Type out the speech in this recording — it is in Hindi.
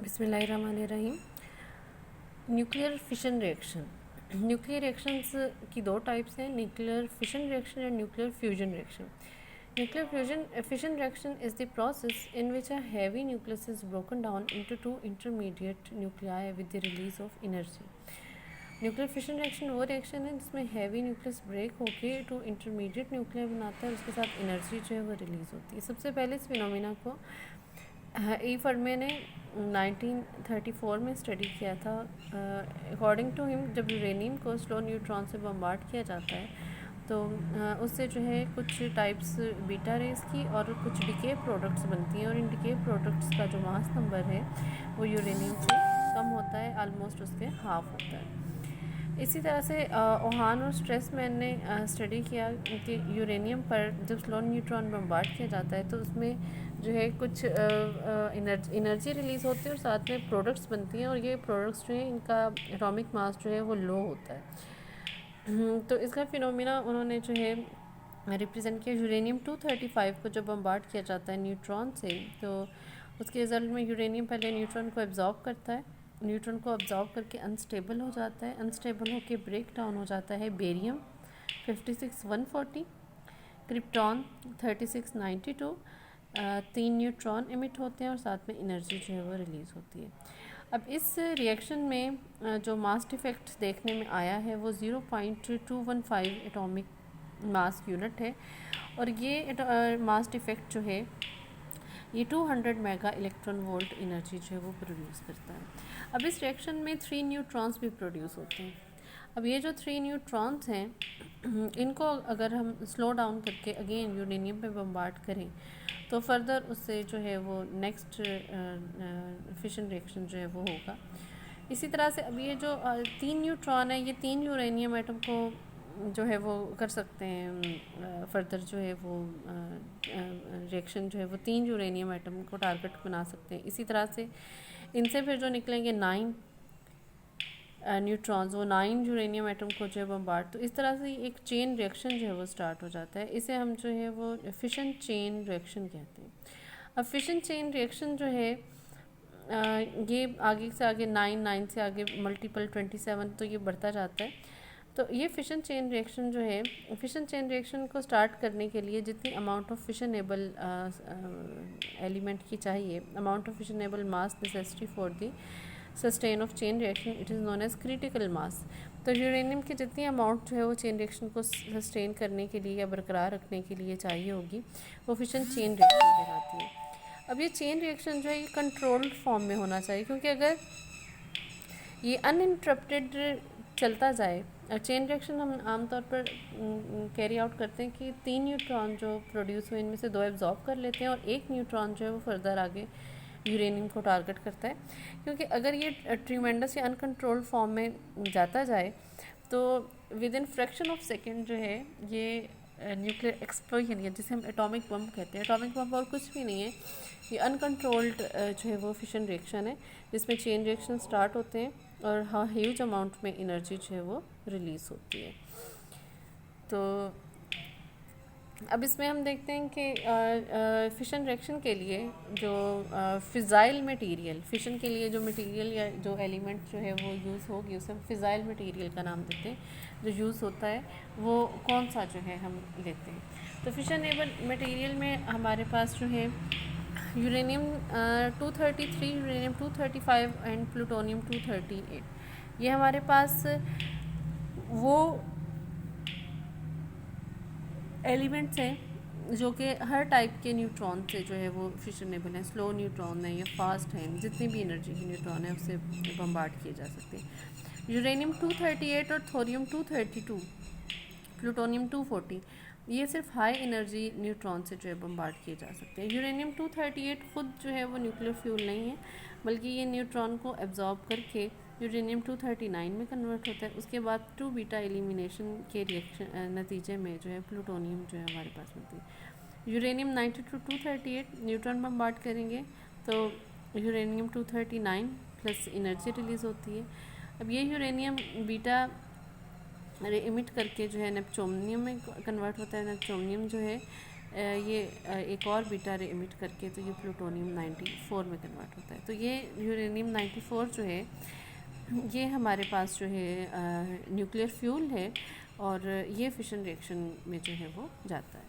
बिस्मिल्लाहिर्रहमानिर्रहीम। Nuclear fission reaction. Nuclear reactions की दो टाइप्स हैं, nuclear fission reaction and nuclear fusion reaction. Nuclear fission reaction is the process in which a heavy nucleus is broken down into two intermediate nuclei with the release of energy. Nuclear fission reaction वो रिएक्शन है जिसमें हैवी न्यूक्लियस ब्रेक होके टू इंटरमीडिएट न्यूक्लियर बनाता है और उसके साथ एनर्जी जो है वो रिलीज़ होती है। सबसे पहले इस फिनोमिना को ई फर्मे ने 1934 में स्टडी किया था। अकॉर्डिंग टू हिम जब यूरेनियम को स्लो न्यूट्रॉन से बम्बार्ड किया जाता है तो उससे जो है कुछ टाइप्स बीटा रेस की और कुछ डिके प्रोडक्ट्स बनती हैं और इन डिके प्रोडक्ट्स का जो मास नंबर है वो यूरेनियम से कम होता है, आलमोस्ट उसके हाफ होता है। इसी तरह से ओहान और स्ट्रेसमैन ने स्टडी किया कि यूरेनियम पर जब स्लो न्यूट्रॉन बम्बार्ड किया जाता है तो उसमें जो है कुछ एनर्जी रिलीज़ होती है और साथ में प्रोडक्ट्स बनती हैं और ये प्रोडक्ट्स जो हैं इनका एटॉमिक मास जो है वो लो होता है। तो इसका फिनोमिना उन्होंने जो है रिप्रेजेंट किया। यूरेनियम 235 को जब बम्बार्ड किया जाता है न्यूट्रॉन से तो उसके रिजल्ट में यूरेनियम पहले न्यूट्रॉन को एब्जॉर्ब करता है, न्यूट्रॉन को ऑब्जॉर्व करके अनस्टेबल हो जाता है, अनस्टेबल होकर ब्रेक डाउन हो जाता है बेरियम 56140, क्रिप्टॉन 3692, 3 न्यूट्रॉन एमिट होते हैं और साथ में एनर्जी जो है वो रिलीज़ होती है। अब इस रिएक्शन में जो मास डिफेक्ट देखने में आया है वो 0.215 एटॉमिक मास यूनिट है और ये मास डिफेक्ट जो है ये 200 मेगा इलेक्ट्रॉन वोल्ट एनर्जी जो है वो प्रोड्यूस करता है। अब इस रिएक्शन में 3 न्यूट्रॉन्स भी प्रोड्यूस होते हैं। अब ये जो 3 न्यूट्रॉन्स हैं इनको अगर हम स्लो डाउन करके अगेन यूरेनियम पे बम्बार्ड करें तो फर्दर उससे जो है वो नेक्स्ट फिशन रिएक्शन जो है वो होगा। इसी तरह से अब ये जो 3 न्यूट्रॉन है ये 3 यूरेनियम एटम को जो है वो कर सकते हैं, फर्दर जो है वो रिएक्शन जो है वो 3 यूरेनियम एटम को टारगेट बना सकते हैं। इसी तरह से इनसे फिर जो निकलेंगे 9 न्यूट्रॉन्स, वो 9 यूरेनियम एटम को जो है बम्बार्ड, तो इस तरह से एक चेन रिएक्शन जो है वो स्टार्ट हो जाता है। इसे हम जो है वो फिशन चेन रिएक्शन कहते हैं। अब फिशन चेन रिएक्शन जो है ये आगे से आगे 9 से आगे मल्टीपल 27 तो ये बढ़ता जाता है। तो ये फिशन चेन रिएक्शन जो है, फिशन चेन रिएक्शन को स्टार्ट करने के लिए जितनी अमाउंट ऑफ फिशनेबल एलिमेंट की चाहिए, amount of fissionable mass necessary for the sustain of chain reaction, it is known as critical mass. तो यूरेनियम की जितनी अमाउंट जो है वो चेन रिएक्शन को सस्टेन करने के लिए या बरकरार रखने के लिए चाहिए होगी वो फिशन चेन रिएक्शन कहलाती है। अब ये चेन रिएक्शन जो है ये कंट्रोल्ड फॉर्म में होना चाहिए, क्योंकि अगर ये अनइंटरप्टेड चलता जाए, चेन रिएक्शन हम आमतौर पर कैरी आउट करते हैं कि 3 न्यूट्रॉन जो प्रोड्यूस हुए इनमें से 2 एब्जॉर्ब कर लेते हैं और 1 न्यूट्रॉन जो है वो फर्दर आगे यूरेनियम को टारगेट करता है। क्योंकि अगर ये ट्रीमेंडस या अनकंट्रोल्ड फॉर्म में जाता जाए तो with in fraction of second जो है ये न्यूक्लियर एक्सप्लोजन, या जिसे हम एटॉमिक बम कहते हैं, एटॉमिक बम और कुछ भी नहीं है, ये अनकंट्रोल्ड जो है वो फिशन रिएक्शन है जिसमें चेन रिएक्शन स्टार्ट होते हैं और ह्यूज अमाउंट में एनर्जी जो है वो रिलीज़ होती है। तो अब इसमें हम देखते हैं कि फिशन रिएक्शन के लिए जो फिज़ाइल मटेरियल, फिशन के लिए जो मटेरियल या जो एलिमेंट जो है वो यूज़ होगी उसे हम फिज़ाइल मटेरियल का नाम देते हैं, जो यूज़ होता है वो कौन सा जो है हम लेते हैं। तो फिशनेबल मटेरियल में हमारे पास जो है यूरेनियम 233, यूरेनियम 235 एंड प्लूटोनियम 238, ये हमारे पास वो एलिमेंट्स हैं जो कि हर टाइप के न्यूट्रॉन से जो है वो फिशनेबल हैं, स्लो न्यूट्रॉन है या फास्ट हैं, जितनी भी एनर्जी के न्यूट्रॉन है उससे बम्बार्ड किए जा सकते हैं। यूरेनियम 238 और थोरियम 232, प्लूटोनियम 240, ये सिर्फ हाई एनर्जी न्यूट्रॉन से जो है बम्बार्ड किए जा सकते हैं। यूरेनियम 238 खुद जो है वो न्यूक्लियर फ्यूल नहीं है, बल्कि ये न्यूट्रॉन को एब्जॉर्ब करके यूरेनियम 239 में कन्वर्ट होता है। उसके बाद 2 बीटा एलिमिनेशन के रिएक्शन नतीजे में जो है प्लूटोनियम जो है हमारे पास मिलती है। यूरेनियम 92 238 न्यूट्रॉन बम्बार्ड करेंगे तो यूरेनियम 239 प्लस एनर्जी रिलीज़ होती है। अब ये यूरेनियम बीटा इमिट करके जो है नेप्टोनियम में कन्वर्ट होता है। नेप्टोनियम जो है ये एक और बीटा रे इमिट करके तो ये प्लूटोनियम 94 में कन्वर्ट होता है। तो ये यूरेनियम 94 जो है ये हमारे पास जो है न्यूक्लियर फ्यूल है और ये फिशन रिएक्शन में जो है वो जाता है।